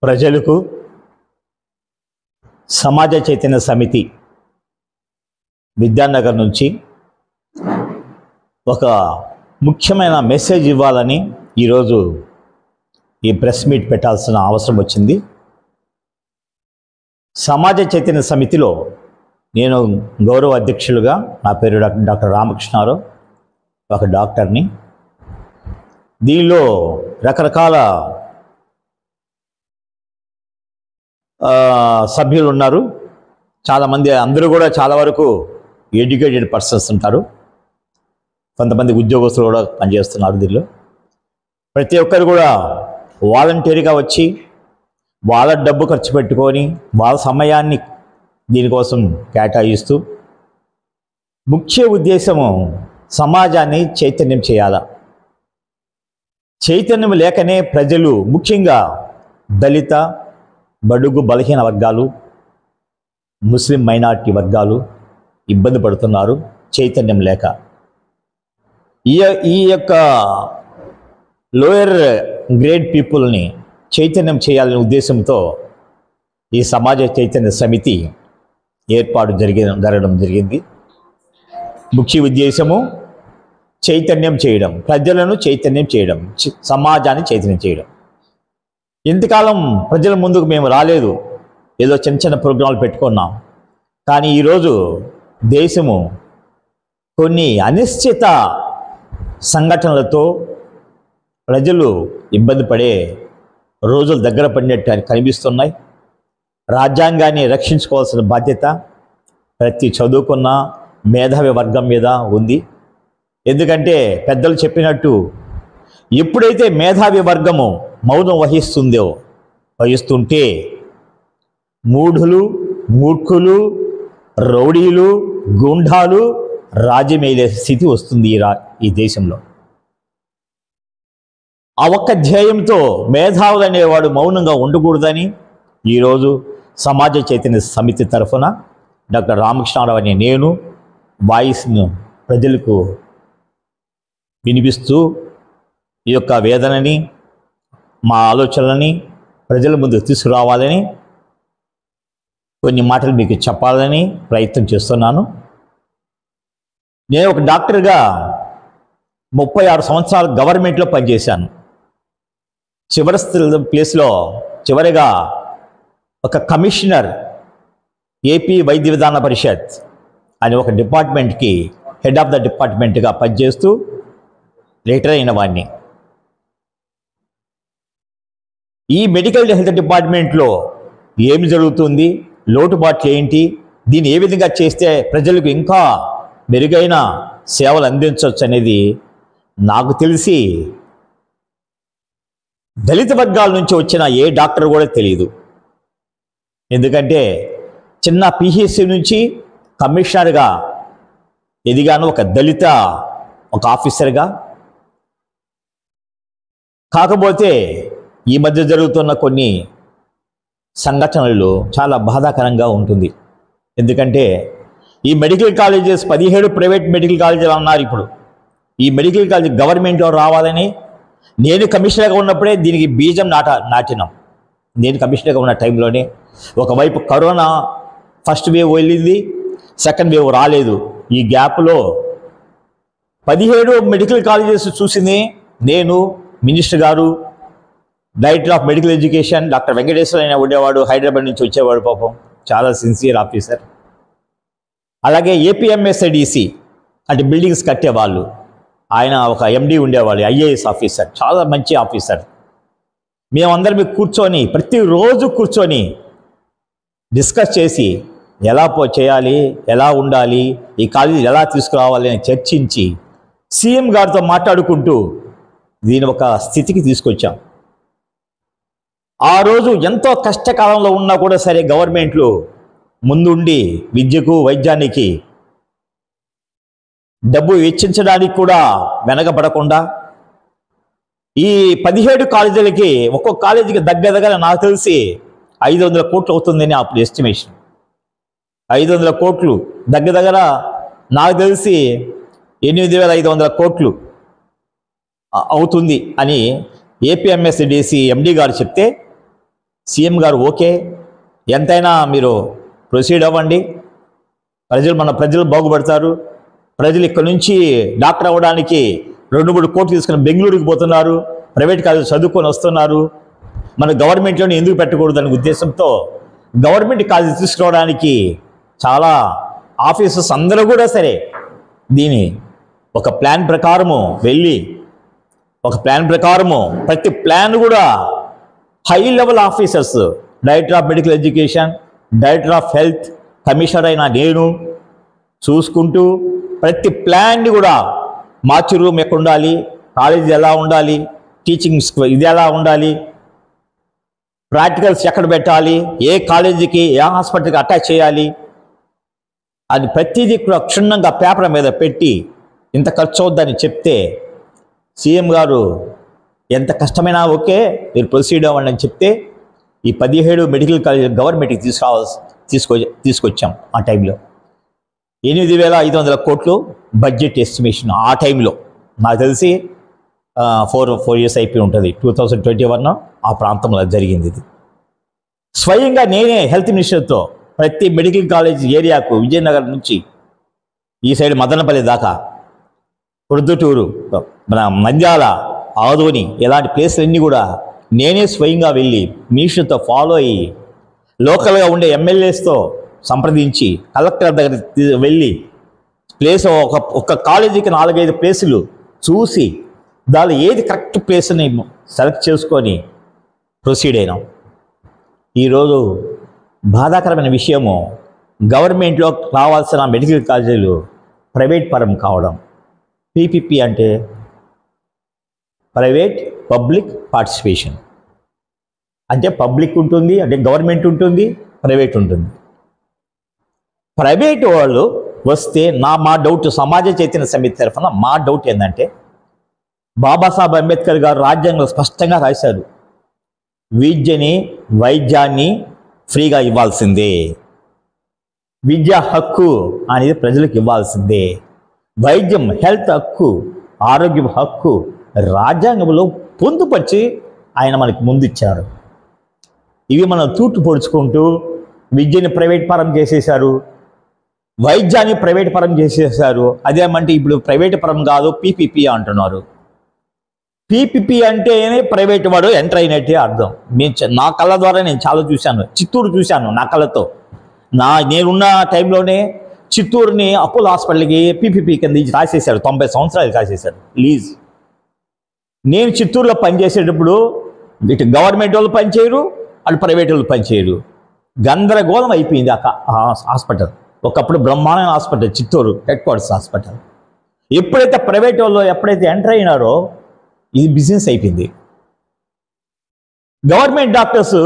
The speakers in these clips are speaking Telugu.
ప్రజలకు సమాజ చైతన్య సమితి విద్యానగర్ నుంచి ఒక ముఖ్యమైన మెసేజ్ ఇవ్వాలని ఈరోజు ఈ ప్రెస్ మీట్ పెట్టాల్సిన అవసరం వచ్చింది. సమాజ చైతన్య సమితిలో నేను గౌరవ అధ్యక్షులుగా, నా పేరు డాక్టర్ రామకృష్ణారావు, ఒక డాక్టర్ని. దీనిలో రకరకాల సభ్యులు ఉన్నారు. చాలామంది, అందరూ కూడా చాలా వరకు ఎడ్యుకేటెడ్ పర్సన్స్ ఉంటారు. కొంతమంది ఉద్యోగస్తులు కూడా పనిచేస్తున్నారు. దీనిలో ప్రతి ఒక్కరు కూడా వాలంటీర్గా వచ్చి వాళ్ళ డబ్బు ఖర్చు పెట్టుకొని వాళ్ళ సమయాన్ని దీనికోసం కేటాయిస్తూ, ముఖ్య ఉద్దేశము సమాజాన్ని చైతన్యం చేయాల. చైతన్యం లేకనే ప్రజలు, ముఖ్యంగా దళిత, బడుగు బలహీన వర్గాలు, ముస్లిం మైనారిటీ వర్గాలు ఇబ్బంది పడుతున్నారు చైతన్యం లేక. ఈ యొక్క లోయర్ గ్రేడ్ పీపుల్ని చైతన్యం చేయాలనే ఉద్దేశంతో ఈ సమాజ చైతన్య సమితి ఏర్పాటు జరగడం జరిగింది. ముఖ్య ఉద్దేశము చైతన్యం చేయడం, ప్రజలను చైతన్యం చేయడం, సమాజాన్ని చైతన్యం చేయడం. ఇంతకాలం ప్రజల ముందుకు మేము రాలేదు, ఏదో చిన్న చిన్న ప్రోగ్రాంలు పెట్టుకున్నాం. కానీ ఈరోజు దేశము కొన్ని అనిశ్చిత సంఘటనలతో ప్రజలు ఇబ్బంది పడే రోజులు దగ్గర పడినట్టు కనిపిస్తున్నాయి. రాజ్యాంగాన్ని రక్షించుకోవాల్సిన బాధ్యత ప్రతి చదువుకున్న మేధావి వర్గం మీద ఉంది. ఎందుకంటే పెద్దలు చెప్పినట్టు, ఎప్పుడైతే మేధావి వర్గము మౌనం వహిస్తుంటే మూర్ఖులు, రౌడీలు, గుండాలు రాజ్యమేలే స్థితి వస్తుంది ఈ దేశంలో. ఆ ఒక్క ధ్యేయంతో మేధావులు అనేవాడు మౌనంగా ఉండకూడదని ఈరోజు సమాజ చైతన్య సమితి తరఫున డాక్టర్ రామకృష్ణారావు అనే నేను వాయిస్ను ప్రజలకు వినిపిస్తూ ఈ యొక్క వేదనని, మా ఆలోచనలని ప్రజల ముందుకు తీసుకురావాలని, కొన్ని మాటలు మీకు చెప్పాలని ప్రయత్నం చేస్తున్నాను. నేను ఒక డాక్టర్గా 36 సంవత్సరాలు గవర్నమెంట్లో పనిచేశాను. చివరిగా ఒక కమిషనర్, ఏపీ వైద్య విధాన పరిషత్ అని ఒక డిపార్ట్మెంట్కి హెడ్ ఆఫ్ ద డిపార్ట్మెంట్గా పనిచేస్తూ రిటైర్ అయిన వాడిని. ఈ మెడికల్ హెల్త్ డిపార్ట్మెంట్లో ఏమి జరుగుతుంది, లోటుబాట్లు ఏంటి, దీన్ని ఏ విధంగా చేస్తే ప్రజలకు ఇంకా మెరుగైన సేవలు అందించవచ్చు అనేది నాకు తెలిసి దళిత వర్గాల నుంచి వచ్చిన ఏ డాక్టర్ కూడా తెలియదు. ఎందుకంటే చిన్న పిహెచ్సి నుంచి కమిషనర్గా ఎదిగాను, ఒక దళిత ఆఫీసర్గా. కాకపోతే ఈ మధ్య జరుగుతున్న కొన్ని సంఘటనలు చాలా బాధాకరంగా ఉంటుంది. ఎందుకంటే ఈ మెడికల్ కాలేజెస్ 17 ప్రైవేట్ మెడికల్ కాలేజీలు అన్నారు. ఇప్పుడు ఈ మెడికల్ కాలేజ్ గవర్నమెంట్లో రావాలని నేను కమిషనర్గా ఉన్నప్పుడే దీనికి బీజం నాటినాం. నేను కమిషనర్గా ఉన్న టైంలోనే ఒకవైపు కరోనా ఫస్ట్ వేవ్ వెళ్ళింది, సెకండ్ వేవ్ రాలేదు. ఈ గ్యాప్లో 17 మెడికల్ కాలేజెస్ చూసింది నేను, మినిస్టర్ గారు, director of medical education doctor Venkateswara అయినా ఉండేవాడు, హైదరాబాద్ నుంచి వచ్చేవాడు, పాపం చాలా సిన్సియర్ ఆఫీసర్. అలాగే ఏపీఎంఎస్ఐడిసి అంటే బిల్డింగ్స్ కట్టేవాళ్ళు, ఆయన ఒక ఎండి ఉండేవాళ్ళు, ఐఏఎస్ ఆఫీసర్, చాలా మంచి ఆఫీసర్. మేమందరం కూర్చొని ప్రతిరోజు కూర్చొని డిస్కస్ చేసి ఎలా చేయాలి, ఎలా ఉండాలి, ఈ కాలేజీ ఎలా తీసుకురావాలి అని చర్చించి సీఎం గారితో మాట్లాడుకుంటూ దీని ఒక స్థితికి తీసుకొచ్చాం. ఆ రోజు ఎంతో కష్టకాలంలో ఉన్నా కూడా సరే గవర్నమెంట్లు ముందుండి విద్యకు, వైద్యానికి డబ్బు వెచ్చించడానికి కూడా వెనకబడకుండా ఈ 17 కాలేజీలకి ఒక్కొక్క కాలేజీకి దగ్గర నాకు తెలిసి 500 కోట్లు అవుతుందని అప్పుడు ఎస్టిమేషన్. 500 కోట్లు దగ్గర నాకు తెలిసి 8,500 కోట్లు అవుతుంది అని ఏపీఎంఎస్డిసి ఎండి గారు చెప్తే సీఎం గారు ఓకే, ఎంతైనా మీరు ప్రొసీడ్ అవ్వండి, మన ప్రజలు బాగుపడతారు, ప్రజలు ఇక్కడ నుంచి డాక్టర్ అవ్వడానికి 2-3 కోట్లు తీసుకుని బెంగళూరుకి పోతున్నారు, ప్రైవేట్ కాలేజీ చదువుకొని వస్తున్నారు, మన గవర్నమెంట్లోనే ఎందుకు పెట్టకూడదనే ఉద్దేశంతో గవర్నమెంట్ కాలేజీ తీసుకురావడానికి చాలా ఆఫీసర్స్ అందరూ కూడా సరే దీని ఒక ప్లాన్ ప్రకారము వెళ్ళి ప్రతి ప్లాన్ కూడా high level officers, director of medical education, director of health, commissioner అయిన నేను చూసుకుంటూ ప్రతి ప్లాన్ని కూడా మార్చి రూమ్ ఎక్కడ ఉండాలి, కాలేజీ ఎలా ఉండాలి, టీచింగ్ ఇది ఎలా ఉండాలి, ప్రాక్టికల్స్ ఎక్కడ పెట్టాలి, ఏ కాలేజీకి ఏ హాస్పిటల్కి అటాచ్ చేయాలి, అది ప్రతిదీ కూడా క్షుణ్ణంగా పేపర్ మీద పెట్టి ఇంత ఖర్చు అవుద్దని చెప్తే సీఎం గారు ఎంత కష్టమైనా ఓకే మీరు ప్రొసీడ్ అవ్వండి అని చెప్తే ఈ 17 మెడికల్ కాలేజీ గవర్నమెంట్కి తీసుకొచ్చాం. ఆ టైంలో 8,500 కోట్లు బడ్జెట్ ఎస్టిమేషన్. ఆ టైంలో నాకు తెలిసి 4 ఇయర్స్ అయిపోయి ఉంటుంది, 2021 ఆ ప్రాంతంలో జరిగింది. ఇది స్వయంగా నేనే హెల్త్ మినిస్టర్తో ప్రతి మెడికల్ కాలేజ్ ఏరియాకు విజయనగరం నుంచి ఈ సైడ్ మదనపల్లి దాకా, ప్రొద్దుటూరు, మన నంద్యాల, ఆదోని ఇలాంటి ప్లేస్లన్నీ కూడా నేనే స్వయంగా వెళ్ళి మినిస్టర్తో ఫాలో అయ్యి లోకల్గా ఉండే ఎమ్మెల్యేస్తో సంప్రదించి కలెక్టర్ దగ్గర వెళ్ళి ప్లేస్ ఒక కాలేజీకి 4-5 ప్లేసులు చూసి దానిలో ఏది కరెక్ట్ ప్లేస్ని సెలెక్ట్ చేసుకొని ప్రొసీడ్ అయినాం. ఈరోజు బాధాకరమైన విషయము గవర్నమెంట్లో రావాల్సిన మెడికల్ కాలేజీలు ప్రైవేట్ పరం కావడం. పీపీపీ అంటే ప్రైవేట్ పబ్లిక్ పార్టిసిపేషన్, అంటే పబ్లిక్ ఉంటుంది, అంటే గవర్నమెంట్ ఉంటుంది, ప్రైవేట్ ఉంటుంది. ప్రైవేట్ వాళ్ళు వస్తే మా డౌట్, సమాజ చైతన్య సమితి తరఫున మా డౌట్ ఏంటంటే బాబాసాహెబ్ అంబేద్కర్ గారు రాజ్యాంగంలో స్పష్టంగా రాశారు, విద్యని వైద్యాన్ని ఫ్రీగా ఇవ్వాల్సిందే, విద్యా హక్కు అనేది ప్రజలకు ఇవ్వాల్సిందే, వైద్యం హెల్త్ హక్కు, ఆరోగ్యం హక్కు రాజ్యాంగంలో పొందుపరిచి ఆయన మనకి ముందిచ్చారు. ఇవి మనం తూట్లు పొడుచుకుంటూ విద్యని ప్రైవేట్ పరం చేసేశారు, వైద్యాన్ని ప్రైవేట్ పరం చేసేసారు. అదేమంటే ఇప్పుడు ప్రైవేట్ పరం కాదు పీపీపీ అంటున్నారు. పీపీపీ అంటేనే ప్రైవేట్ వాడు ఎంటర్ అయినట్టే అర్థం. నా కళ్ళ ద్వారా నేను చాలా చూశాను, చిత్తూరు చూశాను నా కళ్ళతో. నేనున్న టైంలోనే చిత్తూరుని అపోలో హాస్పిటల్కి పీపీపీ కింద రాసేశారు, 90 సంవత్సరాలు రాసేశారు లీజ్. నేను చిత్తూరులో పనిచేసేటప్పుడు ఇటు గవర్నమెంట్ వాళ్ళు పనిచేయరు, అటు ప్రైవేట్ వాళ్ళు పనిచేయరు, గందరగోళం అయిపోయింది ఆ హాస్పిటల్. ఒకప్పుడు బ్రహ్మాండమైన hospital Chittoor head quarters hospital. ఎప్పుడైతే ప్రైవేట్ వాళ్ళు ఎంటర్ అయినారో ఇది బిజినెస్ అయిపోయింది. గవర్నమెంట్ డాక్టర్స్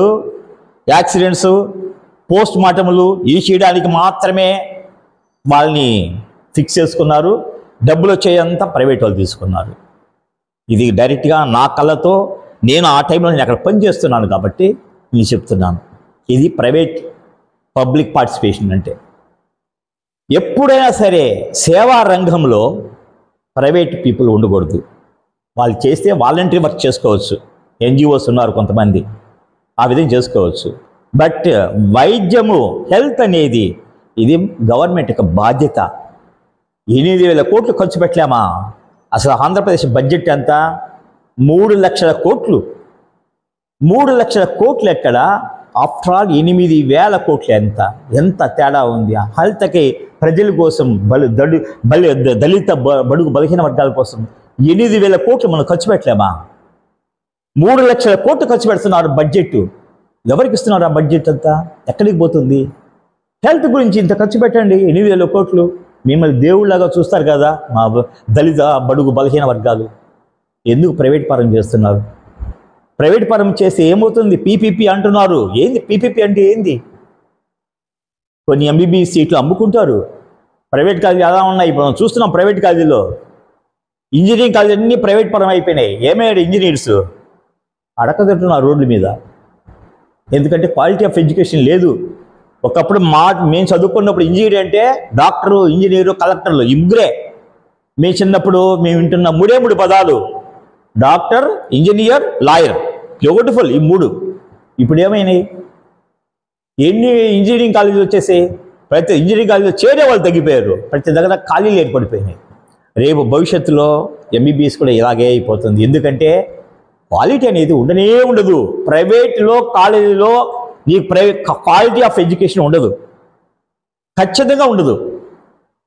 యాక్సిడెంట్స్, పోస్ట్ మార్టములు ఇవి చేయడానికి మాత్రమే వాళ్ళని ఫిక్స్ చేసుకున్నారు, డబ్బులు వచ్చేంతా ప్రైవేట్ వాళ్ళు తీసుకున్నారు. ఇది డైరెక్ట్గా నా కళ్ళతో నేను ఆ టైంలో నేను అక్కడ పనిచేస్తున్నాను కాబట్టి నేను చెప్తున్నాను. ఇది ప్రైవేట్ పబ్లిక్ పార్టిసిపేషన్ అంటే. ఎప్పుడైనా సరే సేవా రంగంలో ప్రైవేట్ పీపుల్ ఉండకూడదు. వాళ్ళు చేస్తే వాలంటరీ వర్క్ చేసుకోవచ్చు, ఎన్జిఓస్ ఉన్నారు కొంతమంది, ఆ విధంగా చేసుకోవచ్చు. బట్ వైద్యము హెల్త్ అనేది ఇది గవర్నమెంట్ యొక్క బాధ్యత. 8,000 కోట్లు ఖర్చు పెట్టలేమా? అసలు ఆంధ్రప్రదేశ్ బడ్జెట్ ఎంత? 3 లక్షల కోట్లు. 3 లక్షల కోట్లు ఎక్కడ? ఆఫ్టర్ ఆల్ 8,000 కోట్లు ఎంత తేడా ఉంది? హెల్త్కి ప్రజల కోసం దళిత బడుగు బలహీన వర్గాల కోసం 8,000 కోట్లు మనం ఖర్చు పెట్టలేమా? 3 లక్షల కోట్లు ఖర్చు పెడుతున్నారు బడ్జెట్. ఎవరికి ఇస్తున్నారు ఆ బడ్జెట్ అంతా? ఎక్కడికి పోతుంది? హెల్త్ గురించి ఇంత ఖర్చు పెట్టండి, 8,000 కోట్లు. మిమ్మల్ని దేవుళ్ళగా చూస్తారు కదా మా దళిత బడుగు బలహీన వర్గాలు. ఎందుకు ప్రైవేట్ పరం చేస్తున్నారు? ప్రైవేట్ పరం చేస్తే ఏమవుతుంది? పీపీపీ అంటున్నారు. ఏంది పీపీపీ అంటే ఏంది? కొన్ని ఎంబీబీఎస్ సీట్లు అమ్ముకుంటారు. ప్రైవేట్ కాలేజీ ఎలా ఉన్నాయి ఇప్పుడు మనం చూస్తున్నాం. ప్రైవేట్ కాలేజీలో ఇంజనీరింగ్ కాలేజీ అన్నీ ప్రైవేట్ పరం అయిపోయినాయి. ఏమయ్యాడు ఇంజనీర్స్? అడకదట్టున్నారు రోడ్ల మీద. ఎందుకంటే క్వాలిటీ ఆఫ్ ఎడ్యుకేషన్ లేదు. ఒకప్పుడు మేము చదువుకున్నప్పుడు ఇంజనీర్ అంటే డాక్టరు, ఇంజనీరు, కలెక్టర్లు ఈ ముగ్గురే. మేము చిన్నప్పుడు మేము వింటున్న 3 పదాలు: డాక్టర్, ఇంజనీర్, లాయర్. బ్యూటిఫుల్. ఈ 3 ఇప్పుడు ఏమైనాయి? ఎన్ని ఇంజనీరింగ్ కాలేజీలు వచ్చేసాయి? ప్రతి ఇంజనీరింగ్ కాలేజీలో చేరే వాళ్ళు తగ్గిపోయారు, ప్రతి దగ్గర ఖాళీలు ఏర్పడిపోయినాయి. రేపు భవిష్యత్తులో ఎంబీబీఎస్ కూడా ఇలాగే అయిపోతుంది. ఎందుకంటే క్వాలిటీ అనేది ఉండనే ఉండదు. ప్రైవేట్లో కాలేజీలో నీకు క్వాలిటీ ఆఫ్ ఎడ్యుకేషన్ ఉండదు, ఖచ్చితంగా ఉండదు.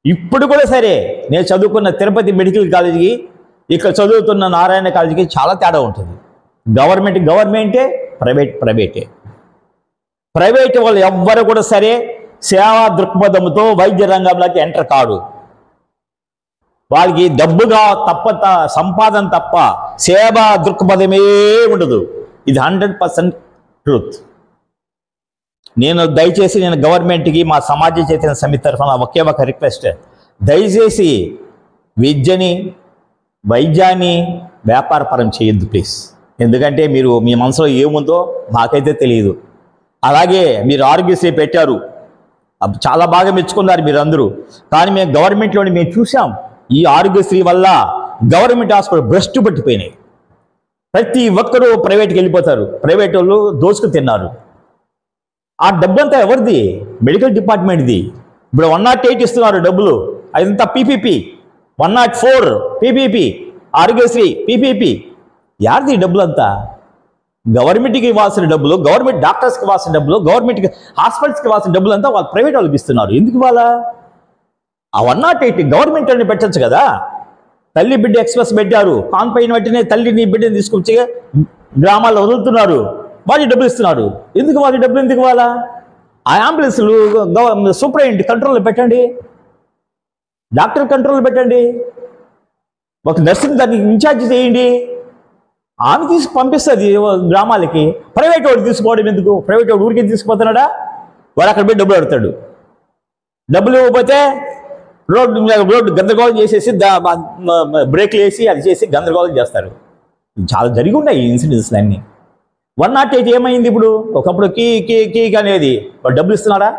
ఇప్పుడు కూడా సరే, నేను చదువుకున్న తిరుపతి మెడికల్ కాలేజీకి ఇక్కడ చదువుతున్న నారాయణ కాలేజీకి చాలా తేడా ఉంటుంది. గవర్నమెంటే, ప్రైవేటే. ప్రైవేట్ వాళ్ళు ఎవ్వరు కూడా సరే సేవా దృక్పథంతో వైద్య రంగంలోకి ఎంటర్ కాడు. వాళ్ళకి డబ్బుగా సంపాదన తప్ప సేవా దృక్పథమే ఉండదు. ఇది 100% ట్రూత్. దయచేసి నేను గవర్నమెంట్కి, మా సమాజ చైతన్య సమితి తరఫున ఒకే ఒక రిక్వెస్ట్, దయచేసి వైద్యాన్ని వ్యాపారపరం చేయొద్దు ప్లీజ్. ఎందుకంటే మీ మనసులో ఏముందో నాకైతే తెలియదు. అలాగే మీరు ఆరోగ్యశ్రీ పెట్టారు, చాలా బాగా మెచ్చుకున్నారు మీరందరూ. కానీ మేము గవర్నమెంట్లోని మేము చూసాం, ఈ ఆరోగ్యశ్రీ వల్ల గవర్నమెంట్ హాస్పిటల్ భ్రష్టు పట్టిపోయినాయి. ప్రతి ఒక్కరూ ప్రైవేట్కి వెళ్ళిపోతారు, ప్రైవేట్ వాళ్ళు దోసుకు తిన్నారు. ఆ డబ్బంతా ఎవరిది? మెడికల్ డిపార్ట్మెంట్ది. ఇప్పుడు 108 ఇస్తున్నారు డబ్బులు, అదంతా పీపీపీ. 104 PPP, Aarogyasri PPP. యారిది డబ్బులంతా? గవర్నమెంట్కి ఇవ్వాల్సిన డబ్బులు, గవర్నమెంట్ డాక్టర్స్కి ఇవ్వాల్సిన డబ్బులు, గవర్నమెంట్కి హాస్పిటల్స్కి ఇవ్వాల్సిన డబ్బులు అంతా వాళ్ళు ప్రైవేట్ వాళ్ళకి ఇస్తున్నారు. ఎందుకు ఇవ్వాలా? ఆ 108 గవర్నమెంట్ అని పెట్టచ్చు కదా. తల్లి బిడ్డ ఎక్స్ప్రెస్ పెట్టారు, కాన్పైన వెంటనే తల్లిని బిడ్డని తీసుకొచ్చి గ్రామాల్లో వదులుతున్నారు, వారి డబ్బులు ఇస్తున్నారు. ఎందుకు వారి డబ్బులు ఎందుకు ఇవ్వాలా? ఆ అంబులెన్స్లు సూపరింటెండెంట్ కంట్రోల్లో పెట్టండి, డాక్టర్ కంట్రోల్లో పెట్టండి, ఒక నర్సింగ్ దానికి ఇన్ఛార్జ్ చేయండి. ఆమె తీసి పంపిస్తుంది గ్రామాలకి. ప్రైవేట్ వాడు తీసుకోవడం ఎందుకు? ప్రైవేట్ వాడు ఊరికి తీసుకుపోతున్నాడా? వాడు అక్కడ పోయి డబ్బులు అడుగుతాడు. డబ్బులు ఇవ్వకపోతే రోడ్డు గందరగోళం చేసేసి బ్రేక్లు వేసి అది చేసి గందరగోళం చేస్తారు. చాలా జరిగి ఉన్నాయి ఈ ఇన్సిడెంట్స్ అన్నీ. 108 ఏమైంది ఇప్పుడు? ఒకప్పుడు కీ అనేది వాడు డబ్బులు ఇస్తున్నాడా?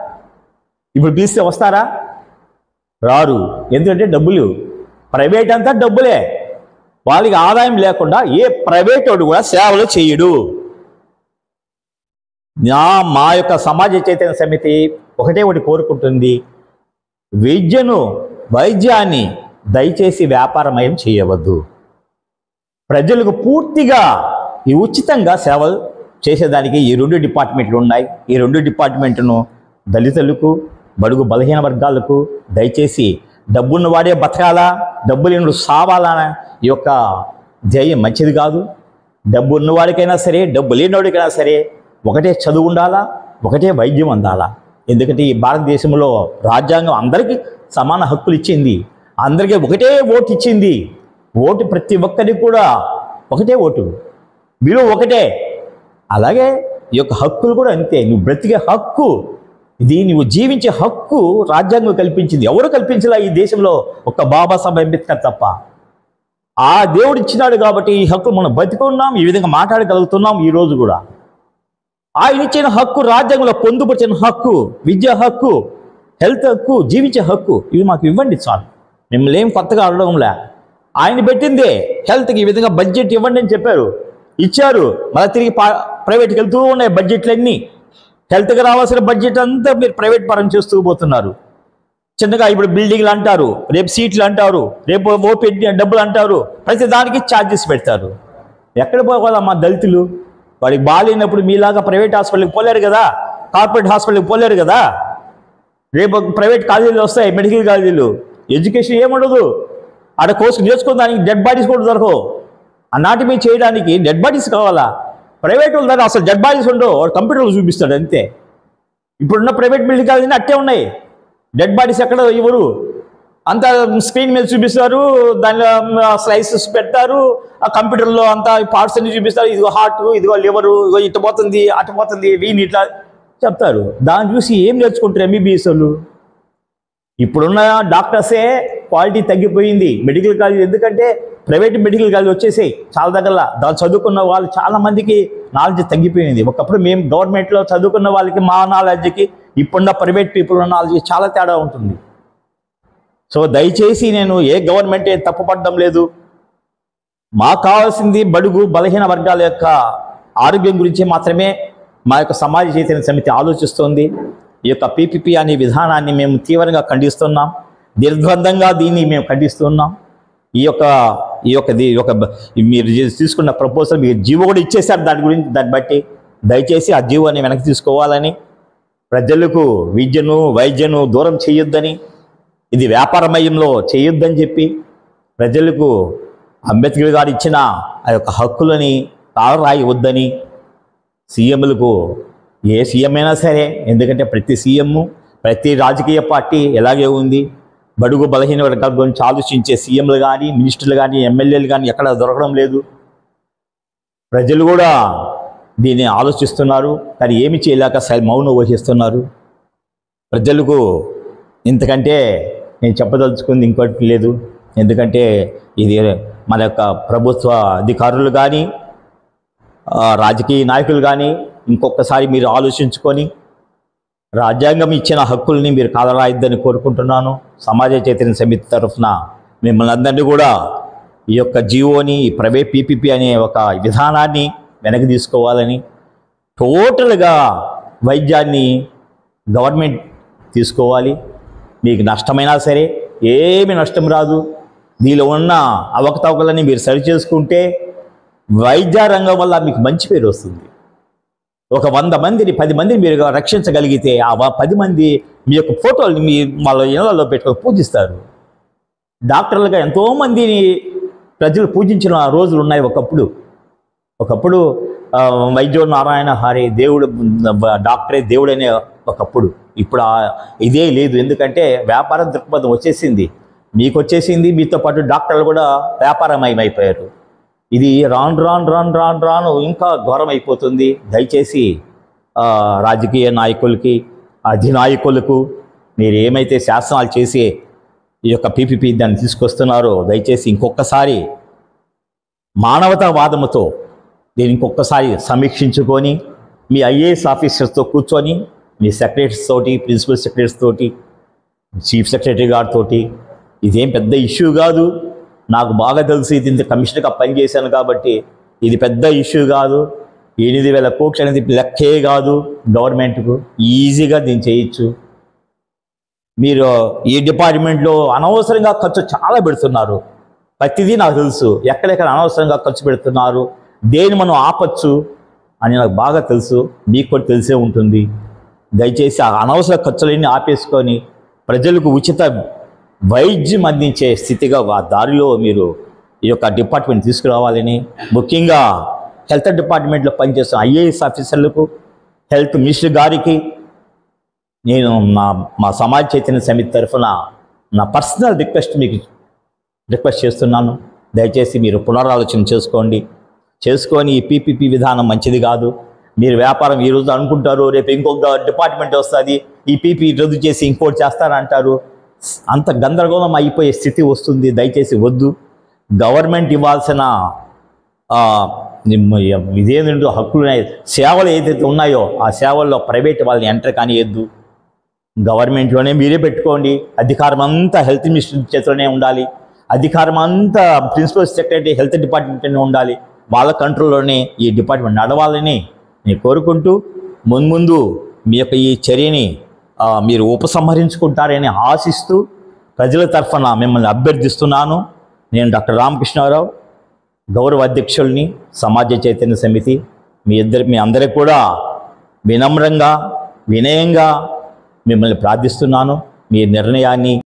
ఇప్పుడు పిలిస్తే వస్తారా? రారు. ఎందుకంటే డబ్బులు. ప్రైవేట్ అంతా డబ్బులే. వాళ్ళకి ఆదాయం లేకుండా ఏ ప్రైవేట్ వాడు కూడా సేవలు చేయడు. మా యొక్క సమాజ చైతన్య సమితి ఒకటి కోరుకుంటుంది, వైద్యాన్ని దయచేసి వ్యాపారమయం చేయవద్దు. ప్రజలకు పూర్తిగా ఈ ఉచితంగా సేవలు చేసేదానికి ఈ 2 డిపార్ట్మెంట్లు ఉన్నాయి. ఈ 2 డిపార్ట్మెంట్ను దళితులకు, బడుగు బలహీన వర్గాలకు దయచేసి డబ్బున్న వాడే బతకాలా, డబ్బు లేని సావాలనే ఈ యొక్క ధ్యేయం మంచిది కాదు. డబ్బు ఉన్నవాడికైనా సరే, డబ్బు లేనివాడికైనా సరే ఒకటే చదువు ఉండాలా, ఒకటే వైద్యం అందాలా. ఎందుకంటే ఈ భారతదేశంలో రాజ్యాంగం అందరికీ సమాన హక్కులు ఇచ్చింది, అందరికీ ఒకటే ఓటు ఇచ్చింది. ఓటు ప్రతి ఒక్కరికి కూడా ఒకటే ఓటు, విలువ ఒకటే. అలాగే ఈ యొక్క హక్కులు కూడా అంతే. నువ్వు బ్రతికే హక్కు, ఇది నువ్వు జీవించే హక్కు రాజ్యాంగం కల్పించింది. ఎవరు కల్పించలా ఈ దేశంలో? ఒక్క బాబాసాహెబ్ అంబేద్కర్ తప్ప. ఆ దేవుడు ఇచ్చినాడు కాబట్టి ఈ హక్కు మనం బతికున్నాం, ఈ విధంగా మాట్లాడగలుగుతున్నాం. ఈ రోజు కూడా ఆయన ఇచ్చిన హక్కు, రాజ్యాంగంలో పొందుపరిచిన హక్కు, విద్యా హక్కు, హెల్త్ హక్కు, జీవించే హక్కు, ఇవి మాకు ఇవ్వండి చాలు. మిమ్మల్ని ఏం కొత్తగా అడగడంలే. ఆయన పెట్టిందే హెల్త్కి ఈ విధంగా బడ్జెట్ ఇవ్వండి అని చెప్పారు, ఇచ్చారు. మళ్ళీ తిరిగి ప్రైవేట్కి వెళ్తూ ఉన్నాయి బడ్జెట్లన్నీ. హెల్త్కి రావాల్సిన బడ్జెట్ అంతా మీరు ప్రైవేట్ పరం చేస్తూ పోతున్నారు. చిన్నగా ఇప్పుడు బిల్డింగ్లు అంటారు, రేపు సీట్లు అంటారు, రేపు ఓపీడీ డబ్బులు అంటారు, ప్రతి దానికి ఛార్జెస్ పెడతారు. ఎక్కడ పోవాలమ్మా దళితులు? వాడికి బాగాలేనప్పుడు మీలాగా ప్రైవేట్ హాస్పిటల్కి పోలేరు కదా, కార్పొరేట్ హాస్పిటల్కి పోలేరు కదా. రేపు ప్రైవేట్ కాలేజీలు వస్తాయి, మెడికల్ కాలేజీలు, ఎడ్యుకేషన్ ఏముండదు. ఆడ కోర్సు నేర్చుకోవడానికి డెడ్ బాడీస్ కూడా దొరకవు. అనాటమీ చేయడానికి డెడ్ బాడీస్ కావాలా? ప్రైవేట్ వాళ్ళ దగ్గర అసలు డెడ్ బాడీస్ ఉండవు, వాడు కంప్యూటర్లో చూపిస్తాడు అంతే. ఇప్పుడున్న ప్రైవేట్ మెడికల్ కాలేజీని అట్టే ఉన్నాయి. డెడ్ బాడీస్ ఎక్కడ ఇవ్వరు, అంతా స్క్రీన్ మీద చూపిస్తారు, దానిలో స్లైసెస్ పెడతారు, ఆ కంప్యూటర్లో అంతా పార్ట్స్ అన్ని చూపిస్తారు. ఇదిగో హార్ట్, ఇదిగో లివరు, ఇదిగో ఇటు పోతుంది, అటు పోతుంది, వీని ఇట్లా చెప్తారు. దాన్ని చూసి ఏం నేర్చుకుంటారు ఎంబీబీఎస్ వాళ్ళు? ఇప్పుడున్న డాక్టర్సే క్వాలిటీ తగ్గిపోయింది మెడికల్ కాలేజ్. ఎందుకంటే ప్రైవేట్ మెడికల్ కాలేజ్ వచ్చేసాయి చాలా దగ్గర. దాన్ని చదువుకున్న వాళ్ళు చాలా మందికి నాలెడ్జ్ తగ్గిపోయింది. ఒకప్పుడు మేము గవర్నమెంట్లో చదువుకున్న వాళ్ళకి మా నాలెడ్జ్కి ఇప్పుడున్న ప్రైవేట్ పీపుల్ ఉన్న నాలెడ్జ్కి చాలా తేడా ఉంటుంది. సో దయచేసి నేను ఏ గవర్నమెంట్ తప్పుపడడం లేదు. మాకు కావాల్సింది బడుగు బలహీన వర్గాల యొక్క ఆరోగ్యం గురించి మాత్రమే మా యొక్క సమాజ చైతన్య సమితి ఆలోచిస్తోంది. ఈ యొక్క పీపీపీ అనే విధానాన్ని మేము తీవ్రంగా ఖండిస్తున్నాం. నిర్ద్వందంగా దీన్ని మేము ఖండిస్తున్నాం. ఈ యొక్క మీరు తీసుకున్న ప్రపోజల్ మీరు జీవో కూడా ఇచ్చేశారు. దాన్ని బట్టి దయచేసి ఆ జీవోని వెనక్కి తీసుకోవాలని, ప్రజలకు విద్యను వైద్యను దూరం చేయొద్దని, ఇది వ్యాపారమయంలో చేయొద్దని చెప్పి ప్రజలకు అంబేద్కర్ గారు ఇచ్చిన ఆ యొక్క హక్కులని తాళరాయవద్దని సీఎంలకు, ఏ సీఎం అయినా సరే, ఎందుకంటే ప్రతి సీఎం ప్రతి రాజకీయ పార్టీ ఎలాగే ఉంది, బడుగు బలహీన వర్గాల గురించి ఆలోచించే సీఎంలు కానీ మినిస్టర్లు కానీ ఎమ్మెల్యేలు కానీ ఎక్కడ దొరకడం లేదు. ప్రజలు కూడా దీన్ని ఆలోచిస్తున్నారు, కానీ ఏమి చేయలేక మౌనం వహిస్తున్నారు. ప్రజలకు ఇంతకంటే నేను చెప్పదలుచుకుంది ఇంకోటి లేదు. ఎందుకంటే ఇది మన యొక్క ప్రభుత్వ అధికారులు కానీ రాజకీయ నాయకులు కానీ ఇంకొకసారి మీరు ఆలోచించుకొని రాజ్యాంగం ఇచ్చిన హక్కుల్ని మీరు కాలరాయొద్దని కోరుకుంటున్నాను. సమాజ చైతన్య సమితి తరఫున మిమ్మల్ని అందరినీ కూడా ఈ యొక్క జీవోని, ఈ ప్రైవేట్ పీపీపీ అనే ఒక విధానాన్ని వెనక్కి తీసుకోవాలని, టోటల్గా వైద్యాన్ని గవర్నమెంట్ తీసుకోవాలి. మీకు నష్టమైనా సరే ఏమి నష్టం రాదు. దీనిలో ఉన్న అవకతవకలని మీరు సరిచేసుకుంటే వైద్య రంగం వల్ల మీకు మంచి పేరు వస్తుంది. ఒక 100 మందిని 10 మందిని మీరు రక్షించగలిగితే ఆ 10 మంది మీ యొక్క ఫోటోలు మీ వాళ్ళ ఇళ్లలో పెట్టుకొని పూజిస్తారు. డాక్టర్లుగా ఎంతోమందిని ప్రజలు పూజించిన రోజులు ఉన్నాయి. ఒకప్పుడు వైద్యుడు నారాయణ హరి దేవుడు, డాక్టరే దేవుడనే ఒకప్పుడు. ఇప్పుడు ఇదే లేదు. ఎందుకంటే వ్యాపార దృక్పథం వచ్చేసింది, మీకు వచ్చేసింది. మీతో పాటు డాక్టర్లు కూడా వ్యాపారమయమైపోయారు. ఇది రాను ఇంకా ఘోరం అయిపోతుంది. దయచేసి రాజకీయ నాయకులకి, అధినాయకులకు మీరు ఏమైతే శాసనాలు చేసి ఈ యొక్క పీపీపీ దాన్ని తీసుకొస్తున్నారో దయచేసి ఇంకొకసారి మానవతావాదముతో దీన్ని ఇంకొకసారి సమీక్షించుకొని మీ ఐఏఎస్ ఆఫీసర్స్తో కూర్చొని, మీ సెక్రటరీస్ తోటి, ప్రిన్సిపల్ సెక్రటరీస్ తోటి, చీఫ్ సెక్రటరీ గారితో, ఇదేం పెద్ద ఇష్యూ కాదు. నాకు బాగా తెలిసి ఇది కమిషనర్గా పనిచేశాను కాబట్టి ఇది పెద్ద ఇష్యూ కాదు. 8,000 కోట్లు అనేది లెక్కే కాదు. గవర్నమెంట్కు ఈజీగా దీన్ని చేయొచ్చు. మీరు ఈ డిపార్ట్మెంట్లో అనవసరంగా ఖర్చు చాలా పెడుతున్నారు. ప్రతిదీ నాకు తెలుసు, ఎక్కడెక్కడ అనవసరంగా ఖర్చు పెడుతున్నారు, దేని మనం ఆపచ్చు అని నాకు బాగా తెలుసు. మీకు కూడా తెలిసే ఉంటుంది. దయచేసి ఆ అనవసర ఖర్చులన్నీ ఆపేసుకొని ప్రజలకు ఉచిత వైద్యం అందించే స్థితిగా ఆ దారిలో మీరు ఈ యొక్క డిపార్ట్మెంట్ తీసుకురావాలని, ముఖ్యంగా హెల్త్ డిపార్ట్మెంట్లో పనిచేస్తున్న ఐఏఎస్ ఆఫీసర్లకు, హెల్త్ మినిస్టర్ గారికి నేను మా సమాజ చైతన్య సమితి తరఫున నా పర్సనల్ రిక్వెస్ట్ చేస్తున్నాను. దయచేసి మీరు పునరాలోచన చేసుకొని ఈ పీపీపీ విధానం మంచిది కాదు. మీరు వ్యాపారం ఈరోజు అనుకుంటారు, రేపు ఇంకొక డిపార్ట్మెంట్ వస్తుంది, ఈ పీపీ రద్దు చేసి ఇంకోటి చేస్తారంటారు. అంత గందరగోళం అయిపోయే స్థితి వస్తుంది. దయచేసి వద్దు. గవర్నమెంట్ ఇవ్వాల్సిన ఇదేంటో హక్కులు, సేవలు ఏదైతే ఉన్నాయో ఆ సేవల్లో ప్రైవేట్ వాళ్ళని ఎంటర్ కానియద్దు. గవర్నమెంట్లోనే మీరే పెట్టుకోండి. అధికారం అంతా హెల్త్ మినిస్టర్ చేతిలోనే ఉండాలి. అధికారం అంతా ప్రిన్సిపల్ సెక్రటరీ హెల్త్ డిపార్ట్మెంట్లోనే ఉండాలి. వాళ్ళ కంట్రోల్లోనే ఈ డిపార్ట్మెంట్ నడవాలని నేను కోరుకుంటూ, ముందు మీ యొక్క ఈ చర్యని మీరు ఉపసంహరించుకుంటారని ఆశిస్తూ ప్రజల తరఫున మిమ్మల్ని అభ్యర్థిస్తున్నాను. నేను డాక్టర్ రామకృష్ణారావు, గౌరవ అధ్యక్షుల్ని, సమాజ చైతన్య సమితి. మీ అందరికి కూడా వినమ్రంగా, వినయంగా మిమ్మల్ని ప్రార్థిస్తున్నాను. మీ నిర్ణయాన్ని